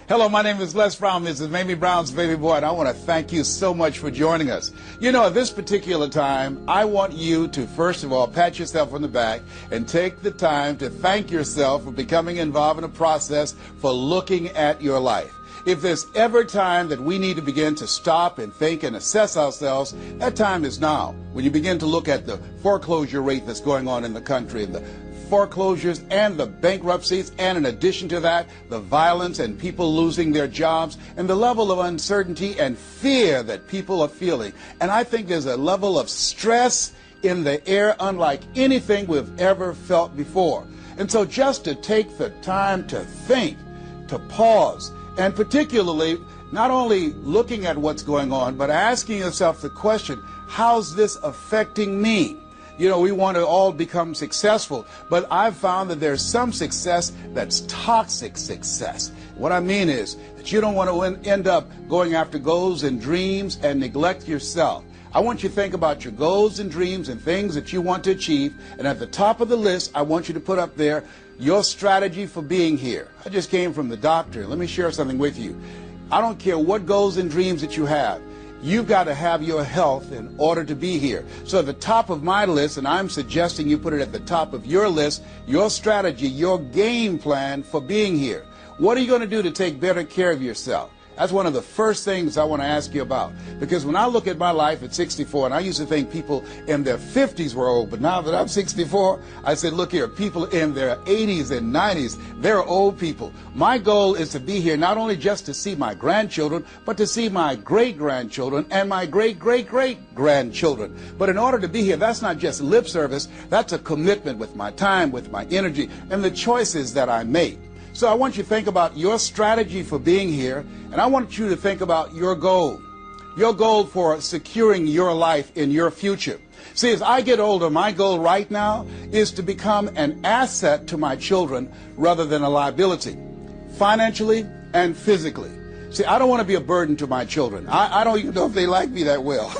Hello, my name is Les Brown. This is Mamie Brown's baby boy, and I want to thank you so much for joining us. You know, at this particular time, I want you to, first of all, pat yourself on the back and take the time to thank yourself for becoming involved in a process for looking at your life. If there's ever time that we need to begin to stop and think and assess ourselves, that time is now. When you begin to look at the foreclosure rate that's going on in the country, and the foreclosures and the bankruptcies, and in addition to that, the violence and people losing their jobs, and the level of uncertainty and fear that people are feeling. And I think there's a level of stress in the air unlike anything we've ever felt before. And so just to take the time to think, to pause, and particularly not only looking at what's going on, but asking yourself the question, how's this affecting me? You know, we want to all become successful, but I've found that there's some success that's toxic success. What I mean is that you don't want to end up going after goals and dreams and neglect yourself. I want you to think about your goals and dreams and things that you want to achieve, and at the top of the list, I want you to put up there your strategy for being here. I just came from the doctor. Let me share something with you. I don't care what goals and dreams that you have. You've got to have your health in order to be here. So at the top of my list, and I'm suggesting you put it at the top of your list, your strategy, your game plan for being here. What are you going to do to take better care of yourself? That's one of the first things I want to ask you about. Because when I look at my life at 64, and I used to think people in their 50s were old, but now that I'm 64, I said, look here, people in their 80s and 90s, they're old people. My goal is to be here not only just to see my grandchildren, but to see my great-grandchildren and my great-great-great-grandchildren. But in order to be here, that's not just lip service, that's a commitment with my time, with my energy, and the choices that I make. So I want you to think about your strategy for being here, and I want you to think about your goal for securing your life in your future. See, as I get older, my goal right now is to become an asset to my children rather than a liability, financially and physically. See, I don't want to be a burden to my children. I don't even know if they like me that well.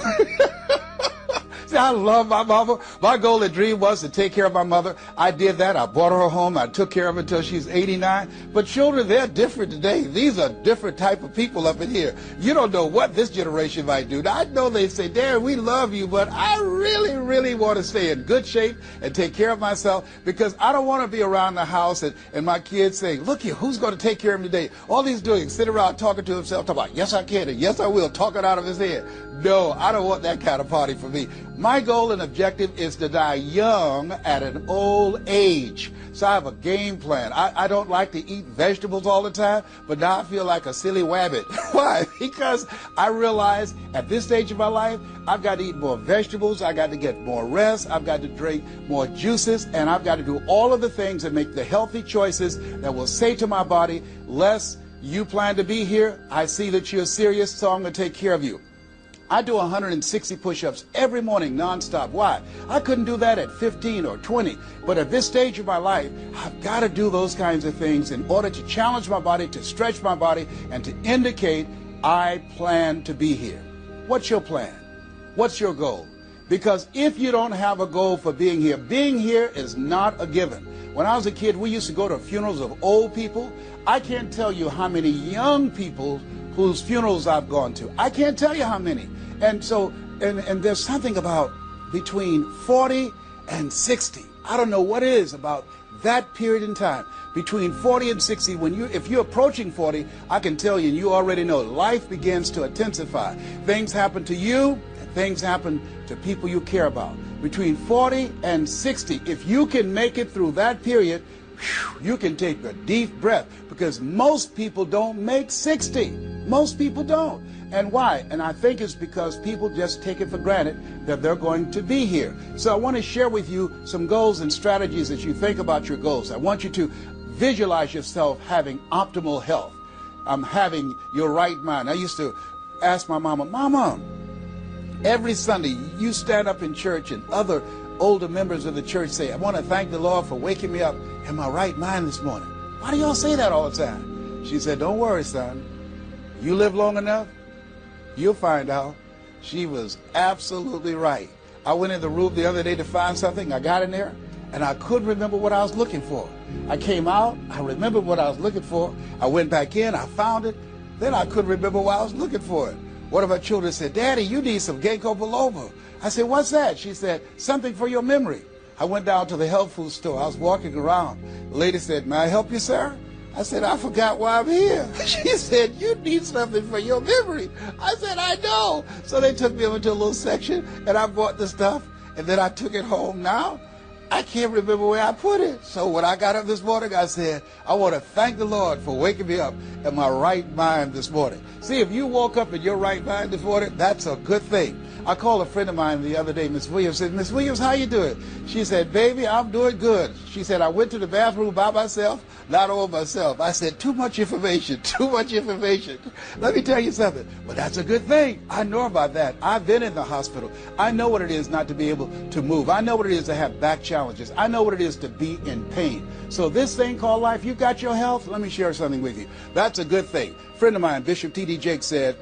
I love my mama. My goal and dream was to take care of my mother. I did that. I brought her home. I took care of her until she's 89. But children, they're different today. These are different type of people up in here. You don't know what this generation might do. Now, I know they say, Darren, we love you, but I really, really want to stay in good shape and take care of myself because I don't want to be around the house and my kids saying, look here, who's going to take care of him today? All he's doing is sitting around talking to himself, talking about, yes, I can, and yes, I will, talking out of his head. No, I don't want that kind of party for me. My goal and objective is to die young at an old age. So I have a game plan. I don't like to eat vegetables all the time, but now I feel like a silly wabbit. Why? Because I realize at this stage of my life, I've got to eat more vegetables, I've got to get more rest, I've got to drink more juices, and I've got to do all of the things that make the healthy choices that will say to my body, Les, you plan to be here, I see that you're serious, so I'm going to take care of you. I do 160 push-ups every morning nonstop. Why? I couldn't do that at 15 or 20. But at this stage of my life, I've got to do those kinds of things in order to challenge my body, to stretch my body, and to indicate I plan to be here. What's your plan? What's your goal? Because if you don't have a goal for being here is not a given. When I was a kid, we used to go to funerals of old people. I can't tell you how many young people whose funerals I've gone to. I can't tell you how many. And so, and there's something about between 40 and 60. I don't know what it is about that period in time. Between 40 and 60, if you're approaching 40, I can tell you, and you already know, life begins to intensify. Things happen to you, and things happen to people you care about. Between 40 and 60, if you can make it through that period, you can take a deep breath, because most people don't make 60. Most people don't. And why? And I think it's because people just take it for granted that they're going to be here. So I want to share with you some goals and strategies as you think about your goals. I want you to visualize yourself having optimal health. Having your right mind. I used to ask my Mama, every Sunday you stand up in church and other older members of the church say, I want to thank the Lord for waking me up in my right mind this morning. Why do y'all say that all the time? She said, don't worry, son. You live long enough, you'll find out. She was absolutely right. I went in the room the other day to find something. I got in there, and I couldn't remember what I was looking for. I came out, I remembered what I was looking for. I went back in, I found it. Then I couldn't remember why I was looking for it. One of our children said, Daddy, you need some ginkgo biloba. I said, what's that? She said, something for your memory. I went down to the health food store. I was walking around. The lady said, may I help you, sir? I said, I forgot why I'm here. She said, you need something for your memory. I said, I know. So they took me over to a little section, and I bought the stuff, and then I took it home. Now, I can't remember where I put it. So when I got up this morning, I said, I want to thank the Lord for waking me up in my right mind this morning. See, if you woke up in your right mind this morning, that's a good thing. I called a friend of mine the other day, Miss Williams, said, Miss Williams, how you doing? She said, baby, I'm doing good. She said, I went to the bathroom by myself, not all myself. I said, too much information, too much information. Let me tell you something. But that's a good thing. I know about that. I've been in the hospital. I know what it is not to be able to move. I know what it is to have back challenges. I know what it is to be in pain. So this thing called life, you got your health? Let me share something with you. That's a good thing. A friend of mine, Bishop T.D. Jakes, said,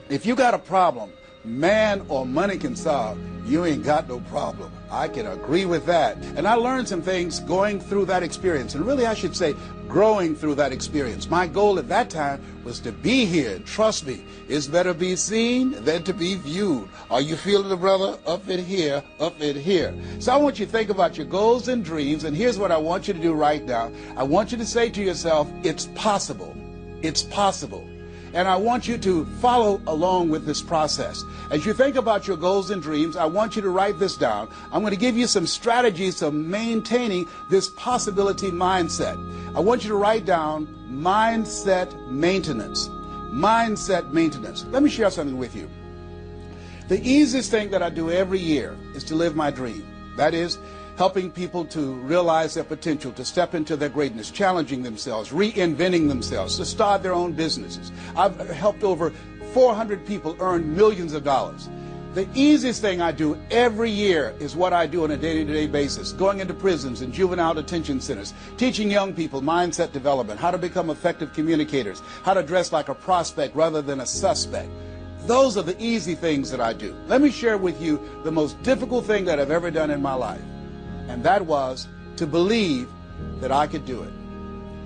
if you got a problem man or money can solve, you ain't got no problem. I can agree with that. And I learned some things going through that experience. And really, I should say, growing through that experience. My goal at that time was to be here. And trust me, it's better be seen than to be viewed. Are you feeling it, brother? Up in here, up in here. So I want you to think about your goals and dreams. And here's what I want you to do right now. I want you to say to yourself, it's possible. It's possible. And I want you to follow along with this process. As you think about your goals and dreams, I want you to write this down. I'm going to give you some strategies to maintaining this possibility mindset. I want you to write down mindset maintenance. Mindset maintenance. Let me share something with you. The easiest thing that I do every year is to live my dream. That is, helping people to realize their potential, to step into their greatness, challenging themselves, reinventing themselves, to start their own businesses. I've helped over 400 people earn millions of dollars. The easiest thing I do every year is what I do on a day-to-day basis, going into prisons and juvenile detention centers, teaching young people mindset development, how to become effective communicators, how to dress like a prospect rather than a suspect. Those are the easy things that I do. Let me share with you the most difficult thing that I've ever done in my life. And that was to believe that I could do it.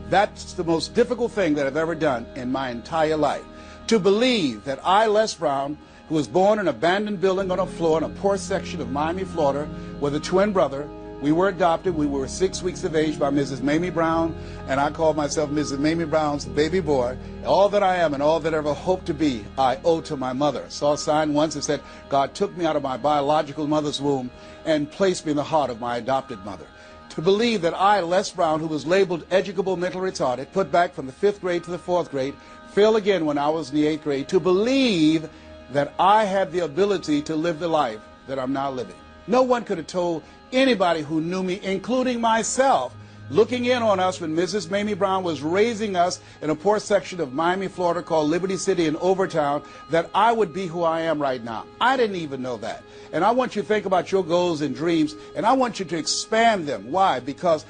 That's the most difficult thing that I've ever done in my entire life. To believe that I, Les Brown, who was born in an abandoned building on a floor in a poor section of Miami, Florida, with a twin brother. We were adopted. We were 6 weeks of age by Mrs. Mamie Brown, and I called myself Mrs. Mamie Brown's baby boy. All that I am and all that I ever hope to be, I owe to my mother. I saw a sign once that said, God took me out of my biological mother's womb and placed me in the heart of my adopted mother. To believe that I, Les Brown, who was labeled educable mental retarded, put back from the 5th grade to the 4th grade, failed again when I was in the 8th grade, to believe that I had the ability to live the life that I'm now living. No one could have told anybody who knew me, including myself, looking in on us when Mrs. Mamie Brown was raising us in a poor section of Miami, Florida called Liberty City in Overtown, that I would be who I am right now. I didn't even know that. And I want you to think about your goals and dreams, and I want you to expand them. Why? Because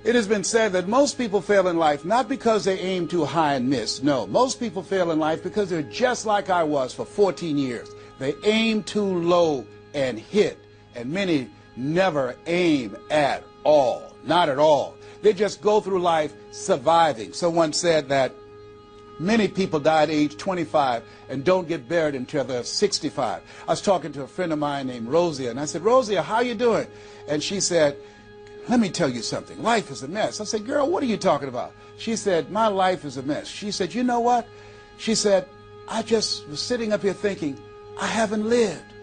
it has been said that most people fail in life not because they aim too high and miss. No, most people fail in life because they're just like I was for 14 years. They aim too low and hit, and many never aim at all, not at all. They just go through life surviving. Someone said that many people die at age 25 and don't get buried until they're 65. I was talking to a friend of mine named Rosia, and I said, Rosia, how you doing? And she said, let me tell you something. Life is a mess. I said, girl, what are you talking about? She said, my life is a mess. She said, you know what? She said, I just was sitting up here thinking, I haven't lived.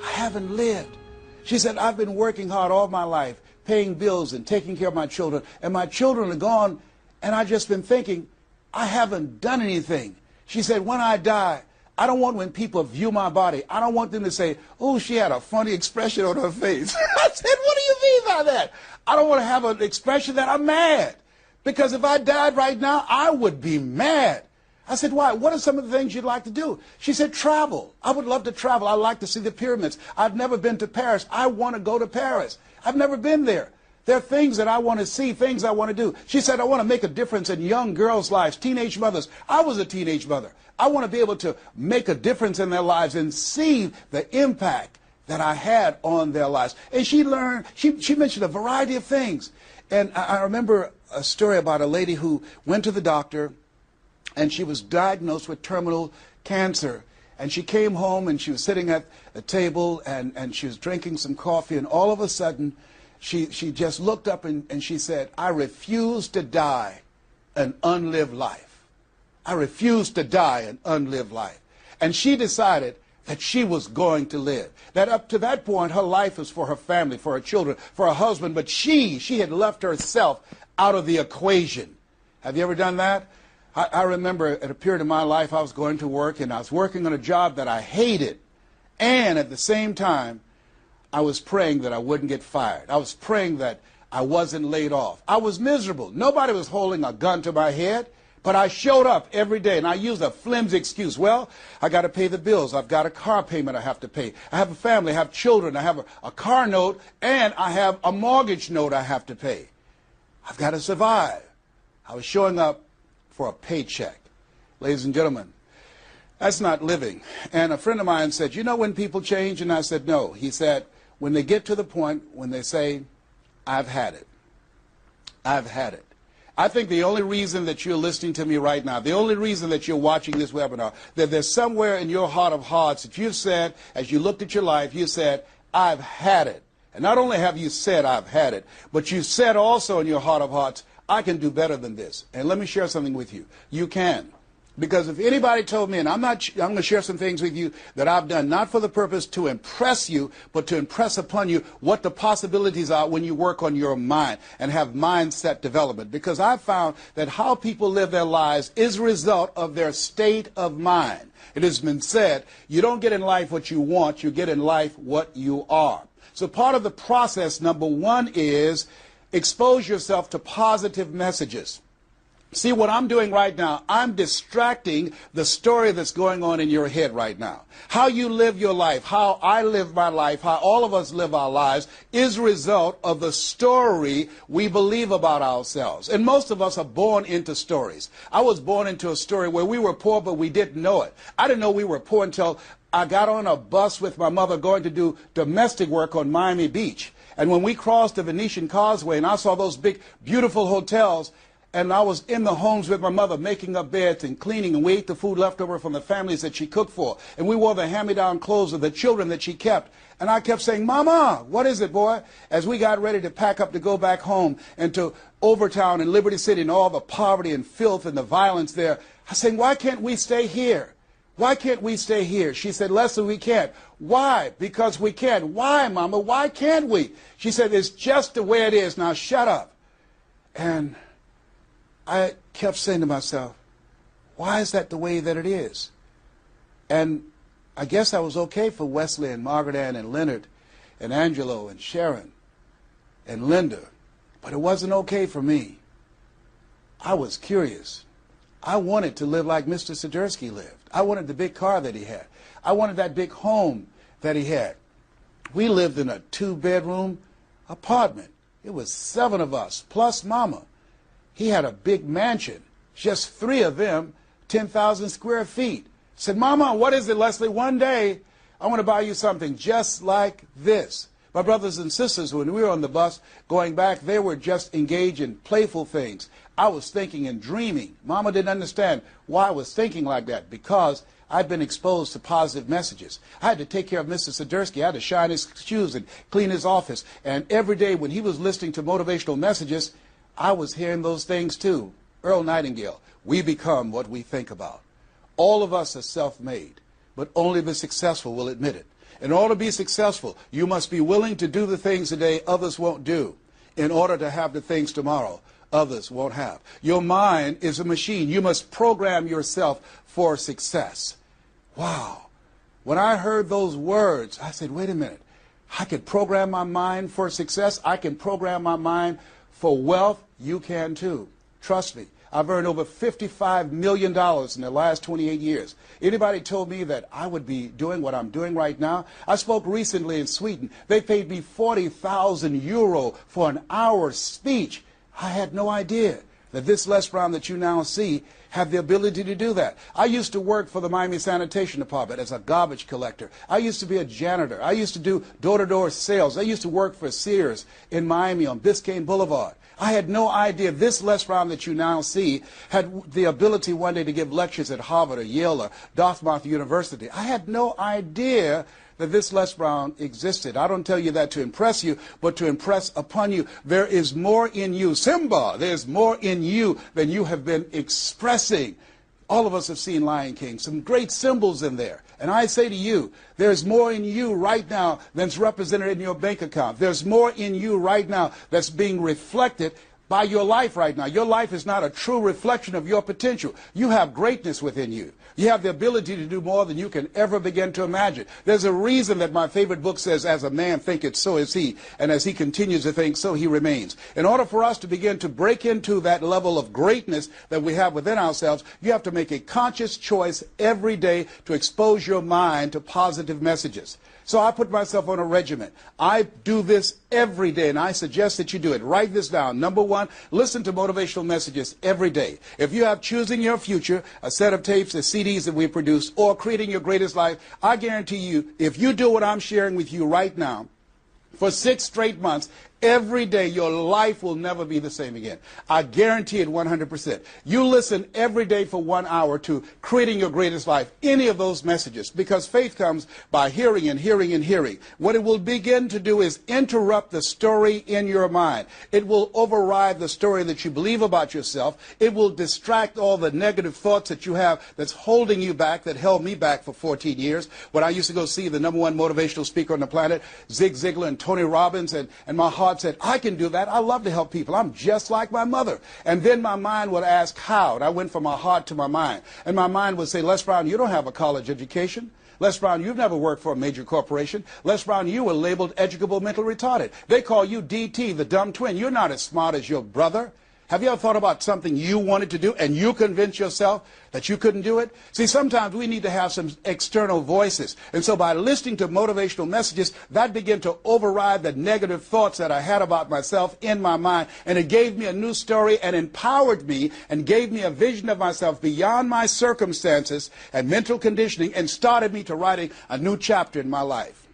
I haven't lived. She said, I've been working hard all my life, paying bills and taking care of my children, and my children are gone, and I've just been thinking, I haven't done anything. She said, when I die, I don't want when people view my body, I don't want them to say, oh, she had a funny expression on her face. I said, what do you mean by that? I don't want to have an expression that I'm mad. Because if I died right now, I would be mad. I said, why? What are some of the things you'd like to do? She said, travel. I would love to travel. I'd like to see the pyramids. I've never been to Paris. I want to go to Paris. I've never been there. There are things that I want to see, things I want to do. She said, I want to make a difference in young girls' lives, teenage mothers. I was a teenage mother. I want to be able to make a difference in their lives and see the impact that I had on their lives. And she mentioned a variety of things. And I remember a story about a lady who went to the doctor, and she was diagnosed with terminal cancer. And she came home, and she was sitting at a table, and she was drinking some coffee, and all of a sudden, she just looked up and she said, "I refuse to die an unlived life. I refuse to die an unlived life." And she decided that she was going to live. That up to that point, her life was for her family, for her children, for her husband, but she had left herself out of the equation. Have you ever done that? I remember at a period of my life, I was going to work, and I was working on a job that I hated. And at the same time, I was praying that I wouldn't get fired. I was praying that I wasn't laid off. I was miserable. Nobody was holding a gun to my head. But I showed up every day, and I used a flimsy excuse. Well, I got to pay the bills. I've got a car payment I have to pay. I have a family. I have children. I have a car note, and I have a mortgage note I have to pay. I've got to survive. I was showing up for a paycheck. Ladies and gentlemen, that's not living. And a friend of mine said, "You know when people change?" And I said, "No." He said, "When they get to the point when they say, 'I've had it. I've had it.'" I think the only reason that you're listening to me right now, the only reason that you're watching this webinar, that there's somewhere in your heart of hearts that you've said, as you looked at your life, you said, "I've had it." And not only have you said, "I've had it," but you said also in your heart of hearts, "I can do better than this." And let me share something with you. You can. Because if anybody told me, and I'm going to share some things with you that I've done, not for the purpose to impress you, but to impress upon you what the possibilities are when you work on your mind and have mindset development. Because I've found that how people live their lives is a result of their state of mind. It has been said, you don't get in life what you want, you get in life what you are. So part of the process, number one, is expose yourself to positive messages. See, what I'm doing right now, I'm distracting the story that's going on in your head right now. How you live your life, how I live my life, how all of us live our lives is a result of the story we believe about ourselves. And most of us are born into stories. I was born into a story where we were poor, but we didn't know it. I didn't know we were poor until I got on a bus with my mother going to do domestic work on Miami Beach. And when we crossed the Venetian Causeway and I saw those big, beautiful hotels, and I was in the homes with my mother making up beds and cleaning, and we ate the food left over from the families that she cooked for. And we wore the hand-me-down clothes of the children that she kept. And I kept saying, "Mama, what is it, boy?" As we got ready to pack up to go back home and to Overtown and Liberty City and all the poverty and filth and the violence there, I said, "Why can't we stay here? Why can't we stay here?" She said, "Leslie, we can't." "Why?" "Because we can." "Why, Mama? Why can't we?" She said, "It's just the way it is. Now shut up." And I kept saying to myself, why is that the way that it is? And I guess I was okay for Wesley and Margaret Ann and Leonard and Angelo and Sharon and Linda, but it wasn't okay for me. I was curious. I wanted to live like Mr. Swiderski lived. I wanted the big car that he had. I wanted that big home that he had. We lived in a 2-bedroom apartment. It was 7 of us, plus Mama. He had a big mansion, just 3 of them, 10,000 square feet. Said, "Mama, what is it, Leslie? One day, I want to buy you something just like this." My brothers and sisters, when we were on the bus going back, they were just engaged in playful things. I was thinking and dreaming. Mama didn't understand why I was thinking like that, because I'd been exposed to positive messages. I had to take care of Mr. Swiderski. I had to shine his shoes and clean his office. And every day when he was listening to motivational messages, I was hearing those things too. Earl Nightingale, we become what we think about. All of us are self-made, but only the successful will admit it. In order to be successful, you must be willing to do the things today others won't do in order to have the things tomorrow others won't have. Your mind is a machine. You must program yourself for success. Wow. When I heard those words, I said, wait a minute. I could program my mind for success. I can program my mind for wealth. You can too. Trust me. I've earned over $55 million in the last 28 years. Anybody told me that I would be doing what I'm doing right now? I spoke recently in Sweden. They paid me 40,000 euro for an hour speech. I had no idea that this Les Brown that you now see have the ability to do that. I used to work for the Miami Sanitation Department as a garbage collector. I used to be a janitor. I used to do door-to-door sales. I used to work for Sears in Miami on Biscayne Boulevard. I had no idea this Les Brown that you now see had the ability one day to give lectures at Harvard or Yale or Dartmouth University. I had no idea that this Les Brown existed. I don't tell you that to impress you, but to impress upon you. There is more in you. Simba, there's more in you than you have been expressing. All of us have seen Lion King, some great symbols in there. And I say to you, there's more in you right now than's represented in your bank account. There's more in you right now that's being reflected by your life right now. Your life is not a true reflection of your potential. You have greatness within you. You have the ability to do more than you can ever begin to imagine. There's a reason that my favorite book says, as a man thinketh, so is he. And as he continues to think, so he remains. In order for us to begin to break into that level of greatness that we have within ourselves, you have to make a conscious choice every day to expose your mind to positive messages. So I put myself on a regimen. I do this every day, and I suggest that you do it. Write this down. Number one, listen to motivational messages every day. If you have Choosing Your Future, a set of tapes, the CDs that we produce, or Creating Your Greatest Life, I guarantee you, if you do what I'm sharing with you right now, for 6 straight months, every day, your life will never be the same again. I guarantee it 100%. You listen every day for 1 hour to Creating Your Greatest Life, any of those messages, because faith comes by hearing and hearing and hearing. What it will begin to do is interrupt the story in your mind. It will override the story that you believe about yourself. It will distract all the negative thoughts that you have that's holding you back, that held me back for 14 years. When I used to go see the #1 motivational speaker on the planet, Zig Ziglar and Tony Robbins, and my heart said, I can do that. I love to help people. I'm just like my mother. And then my mind would ask how. And I went from my heart to my mind. And my mind would say, Les Brown, you don't have a college education. Les Brown, you've never worked for a major corporation. Les Brown, you were labeled educable mental retarded. They call you DT, the dumb twin. You're not as smart as your brother. Have you ever thought about something you wanted to do and you convinced yourself that you couldn't do it? See, sometimes we need to have some external voices. And so by listening to motivational messages, that began to override the negative thoughts that I had about myself in my mind. And it gave me a new story and empowered me and gave me a vision of myself beyond my circumstances and mental conditioning and started me to writing a new chapter in my life.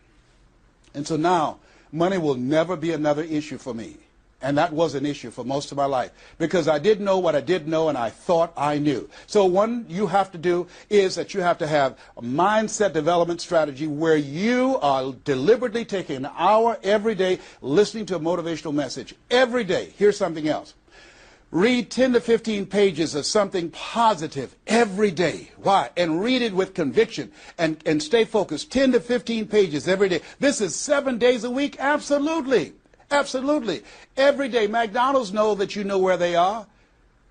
And so now, money will never be another issue for me. And that was an issue for most of my life because I didn't know what I didn't know and I thought I knew. So one you have to do is that you have to have a mindset development strategy where you are deliberately taking an hour every day listening to a motivational message. Every day. Here's something else. Read 10 to 15 pages of something positive every day. Why? And read it with conviction and stay focused. 10 to 15 pages every day. This is 7 days a week? Absolutely. Absolutely. Every day, McDonald's know that you know where they are.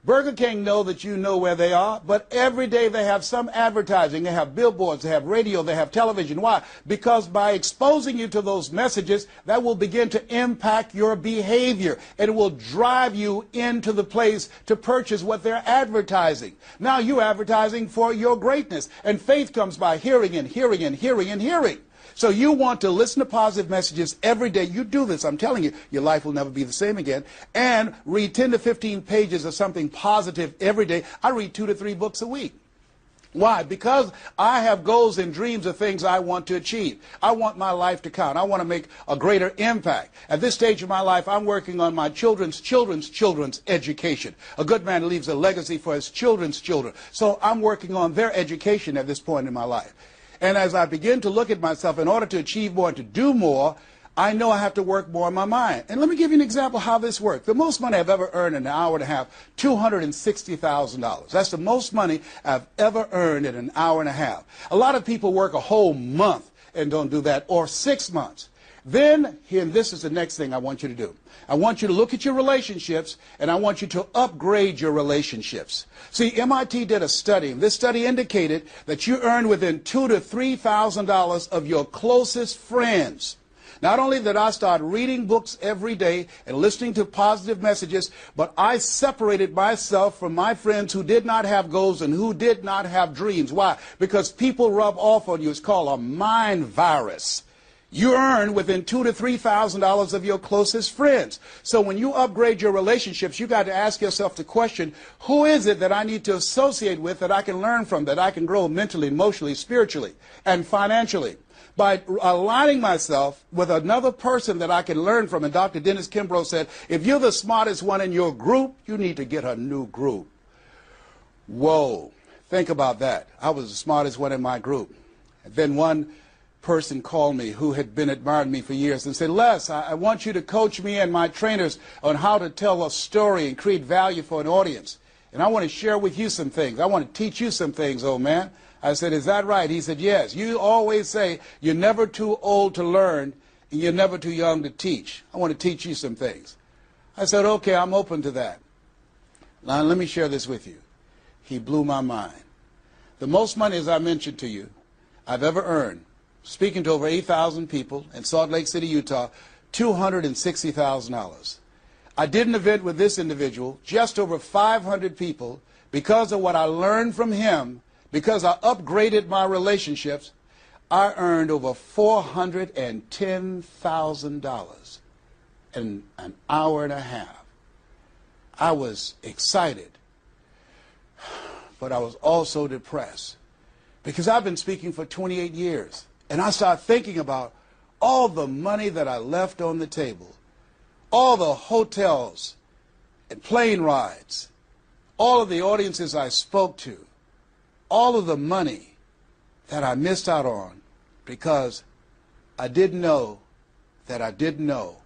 Burger King know that you know where they are. But every day they have some advertising. They have billboards, they have radio, they have television. Why? Because by exposing you to those messages, that will begin to impact your behavior. And it will drive you into the place to purchase what they're advertising. Now you're advertising for your greatness. And faith comes by hearing and hearing and hearing and hearing. So you want to listen to positive messages every day. You do this, I'm telling you, your life will never be the same again. And read 10 to 15 pages of something positive every day. I read 2 to 3 books a week. Why? Because I have goals and dreams of things I want to achieve. I want my life to count. I want to make a greater impact. At this stage of my life, I'm working on my children's education. A good man leaves a legacy for his children's children. So I'm working on their education at this point in my life. And as I begin to look at myself, in order to achieve more and to do more, I know I have to work more on my mind. And let me give you an example how this works. The most money I've ever earned in an hour and a half, $260,000. That's the most money I've ever earned in an hour and a half. A lot of people work a whole month and don't do that, or 6 months. Then, and this is the next thing I want you to do. I want you to look at your relationships, and I want you to upgrade your relationships. See, MIT did a study, and this study indicated that you earn within $2,000 to $3,000 of your closest friends. Not only did I start reading books every day and listening to positive messages, but I separated myself from my friends who did not have goals and who did not have dreams. Why? Because people rub off on you. It's called a mind virus. you earn within $2,000 to $3,000 of your closest friends. So when you upgrade your relationships, you got to ask yourself the question, who is it that I need to associate with, that I can learn from, that I can grow mentally, emotionally, spiritually, and financially? By aligning myself with another person that I can learn from. And Dr. Dennis Kimbrough said, if you're the smartest one in your group, you need to get a new group. Whoa, think about that. I was the smartest one in my group. And then one person called me who had been admiring me for years and said, Les, I want you to coach me and my trainers on how to tell a story and create value for an audience. And I want to share with you some things. I want to teach you some things, old man. I said, is that right? He said, yes. You always say you're never too old to learn and you're never too young to teach. I want to teach you some things. I said, okay, I'm open to that. Now, let me share this with you. He blew my mind. The most money, as I mentioned to you, I've ever earned, speaking to over 8,000 people in Salt Lake City, Utah, $260,000. I did an event with this individual, just over 500 people, because of what I learned from him, because I upgraded my relationships. I earned over $410,000 in an hour and a half. I was excited, but I was also depressed, because I've been speaking for 28 years. And I started thinking about all the money that I left on the table, all the hotels and plane rides, all of the audiences I spoke to, all of the money that I missed out on because I didn't know that I didn't know,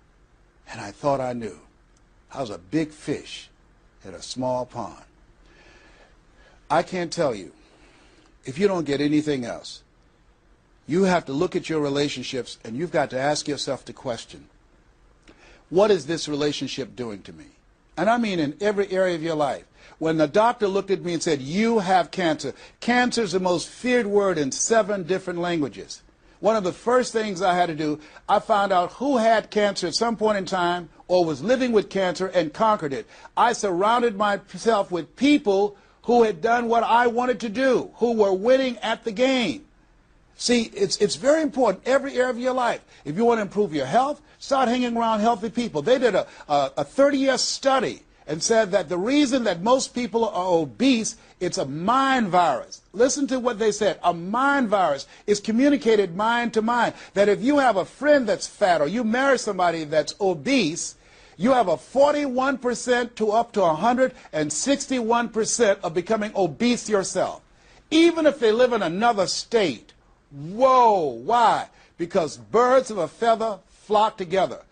and I thought I knew. I was a big fish in a small pond. I can't tell you, if you don't get anything else, you have to look at your relationships and you've got to ask yourself the question, what is this relationship doing to me? And I mean in every area of your life. When the doctor looked at me and said, you have cancer. Cancer is the most feared word in 7 different languages. One of the first things I had to do, I found out who had cancer at some point in time or was living with cancer and conquered it. I surrounded myself with people who had done what I wanted to do, who were winning at the game. See, it's very important, every area of your life. If you want to improve your health, start hanging around healthy people. They did a 30-year study and said that the reason that most people are obese, it's a mind virus. Listen to what they said. A mind virus is communicated mind to mind. That if you have a friend that's fat or you marry somebody that's obese, you have a 41% to up to 161% of becoming obese yourself. Even if they live in another state. Whoa, why? Because birds of a feather flock together.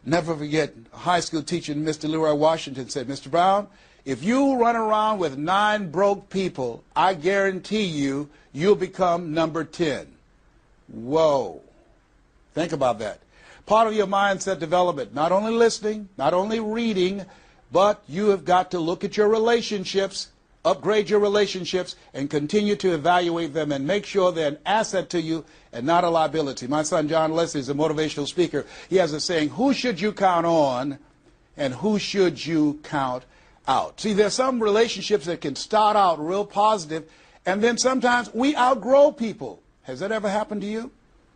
Never forget, a high school teacher, Mr. Leroy Washington, said, Mr. Brown, if you run around with 9 broke people, I guarantee you, you'll become number 10. Whoa. Think about that. Part of your mindset development, not only listening, not only reading, but you have got to look at your relationships, upgrade your relationships, and continue to evaluate them and make sure they're an asset to you and not a liability. My son John Leslie is a motivational speaker. He has a saying, who should you count on and who should you count out? See, there's some relationships that can start out real positive, and then sometimes we outgrow people. Has that ever happened to you?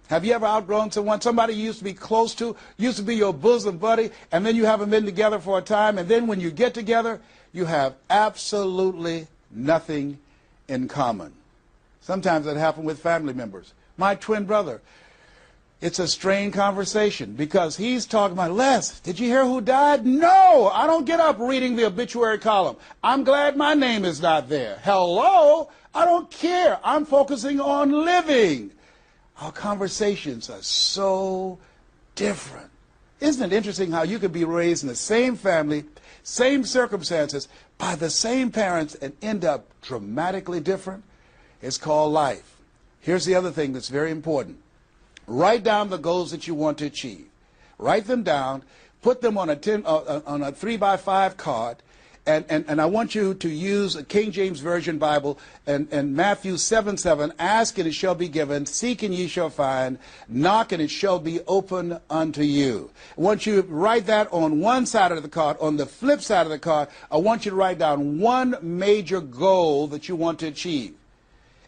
Have you ever outgrown someone? Somebody you used to be close to, used to be your bosom buddy, and then you haven't been together for a time, and then when you get together, you have absolutely nothing in common. Sometimes that happens with family members. My twin brother, it's a strained conversation because he's talking about, Les, did you hear who died? No, I don't get up reading the obituary column. I'm glad my name is not there. Hello, I don't care. I'm focusing on living. Our conversations are so different. Isn't it interesting how you could be raised in the same family, same circumstances, by the same parents and end up dramatically different? It's called life. Here's the other thing that's very important. Write down the goals that you want to achieve. Write them down, put them on a 3x5 card, and I want you to use a King James Version Bible and Matthew 7:7, ask and it shall be given, seek and ye shall find, knock and it shall be open unto you. I want you to write that on one side of the card. On the flip side of the card, I want you to write down one major goal that you want to achieve.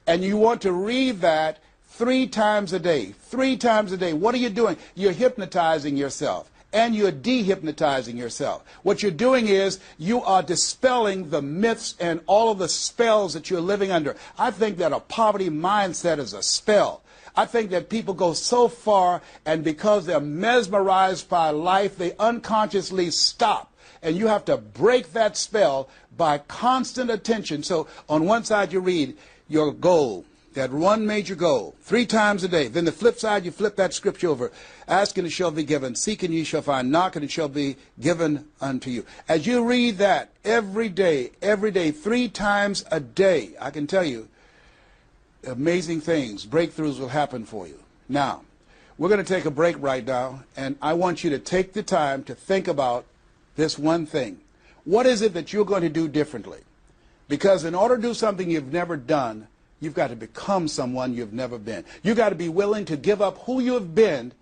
And you want to read that 3 times a day. 3 times a day. What are you doing? You're hypnotizing yourself. And you're dehypnotizing yourself. What you're doing is you are dispelling the myths and all of the spells that you're living under. I think that a poverty mindset is a spell. I think that people go so far, and because they're mesmerized by life, they unconsciously stop. And you have to break that spell by constant attention. So on one side you read your goal, that one major goal, 3 times a day. Then the flip side, you flip that scripture over. Ask and it shall be given. Seek and ye shall find. Knock and it shall be given unto you. As you read that every day, 3 times a day, I can tell you, amazing things, breakthroughs will happen for you. Now, we're going to take a break right now, and I want you to take the time to think about this one thing. What is it that you're going to do differently? Because in order to do something you've never done, you've got to become someone you've never been. You've got to be willing to give up who you have been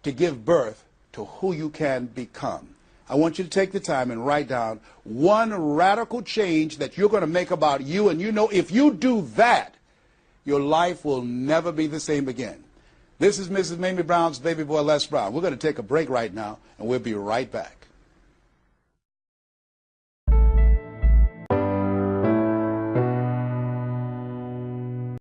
to give birth to who you can become. I want you to take the time and write down one radical change that you're going to make about you, and you know if you do that, your life will never be the same again. This is Mrs. Mamie Brown's baby boy Les Brown. We're going to take a break right now, and we'll be right back.